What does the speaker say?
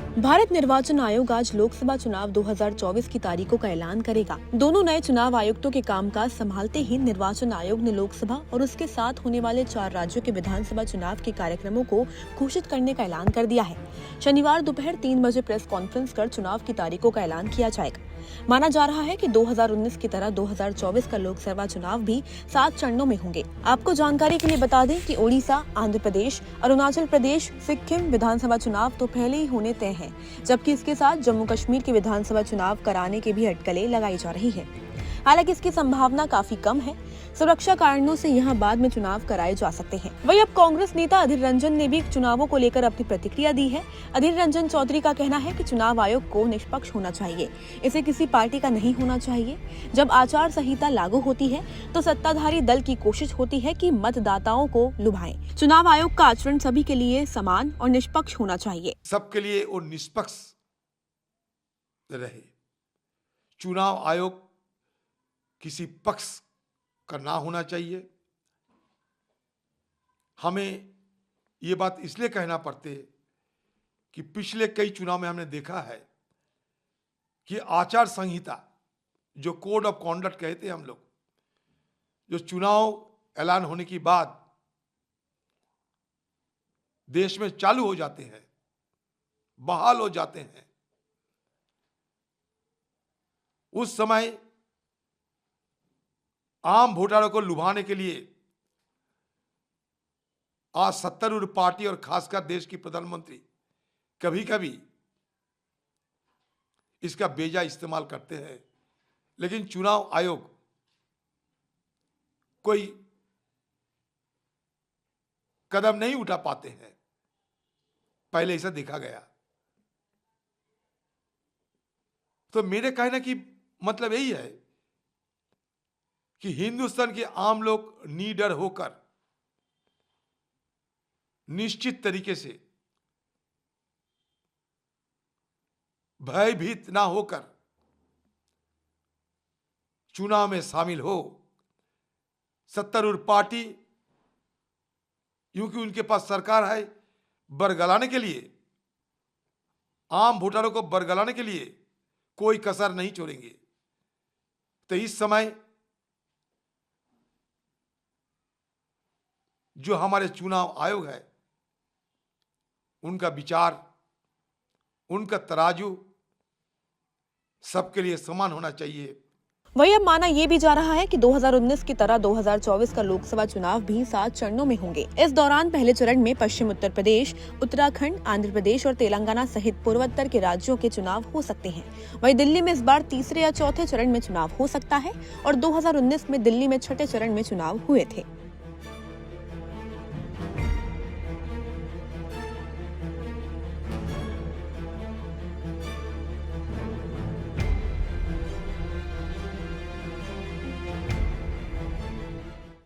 भारत निर्वाचन आयोग आज लोकसभा चुनाव 2024 की तारीखों का ऐलान करेगा। दोनों नए चुनाव आयुक्तों के कामकाज संभालते ही निर्वाचन आयोग ने लोकसभा और उसके साथ होने वाले 4 राज्यों के विधानसभा चुनाव के कार्यक्रमों को घोषित करने का ऐलान कर दिया है। शनिवार दोपहर 3 बजे प्रेस कॉन्फ्रेंस कर चुनाव की तारीखों का ऐलान किया जाएगा। माना जा रहा है कि 2019 की तरह 2024 का लोकसभा चुनाव भी 7 चरणों में होंगे। आपको जानकारी के लिए बता दें कि ओडिशा, आंध्र प्रदेश, अरुणाचल प्रदेश, सिक्किम विधानसभा चुनाव तो पहले ही होने तय हैं, जबकि इसके साथ जम्मू कश्मीर के विधानसभा चुनाव कराने की भी अटकलें लगाई जा रही है। हालांकि इसकी संभावना काफी कम है। सुरक्षा कारणों से यहां बाद में चुनाव कराए जा सकते हैं। वहीं अब कांग्रेस नेता अधीर रंजन ने भी चुनावों को लेकर अपनी प्रतिक्रिया दी है। अधीर रंजन चौधरी का कहना है कि चुनाव आयोग को निष्पक्ष होना चाहिए, इसे किसी पार्टी का नहीं होना चाहिए। जब आचार संहिता लागू होती है तो सत्ताधारी दल की कोशिश होती है कि मतदाताओं को लुभाएं। चुनाव आयोग का आचरण सभी के लिए समान और निष्पक्ष होना चाहिए। सबके लिए वो निष्पक्ष रहे। चुनाव आयोग किसी पक्ष का ना होना चाहिए। हमें ये बात इसलिए कहना पड़ती है कि पिछले कई चुनाव में हमने देखा है कि आचार संहिता, जो कोड ऑफ कॉन्डक्ट कहते हैं हम लोग, जो चुनाव ऐलान होने के बाद देश में चालू हो जाते हैं, बहाल हो जाते हैं, उस समय आम वोटरों को लुभाने के लिए आज सत्तारूढ़ पार्टी और खासकर देश की प्रधानमंत्री कभी कभी इसका बेजा इस्तेमाल करते हैं। लेकिन चुनाव आयोग कोई कदम नहीं उठा पाते हैं। पहले ऐसा देखा गया। तो मेरे कहने की मतलब यही है कि हिंदुस्तान के आम लोग निडर होकर, निश्चित तरीके से, भयभीत ना होकर चुनाव में शामिल हो। सत्तारूढ़ पार्टी, क्योंकि उनके पास सरकार है, बरगलाने के लिए, आम वोटरों को बरगलाने के लिए कोई कसर नहीं छोड़ेंगे। तो इस समय जो हमारे चुनाव आयोग है, उनका विचार, उनका तराजू सबके लिए समान होना चाहिए। वही अब माना ये भी जा रहा है कि 2019 की तरह 2024 का लोकसभा चुनाव भी 7 चरणों में होंगे। इस दौरान पहले चरण में पश्चिम उत्तर प्रदेश, उत्तराखंड, आंध्र प्रदेश और तेलंगाना सहित पूर्वोत्तर के राज्यों के चुनाव हो सकते हैं। वहीं दिल्ली में इस बार तीसरे या चौथे चरण में चुनाव हो सकता है और 2019 में दिल्ली में छठे चरण में चुनाव हुए थे।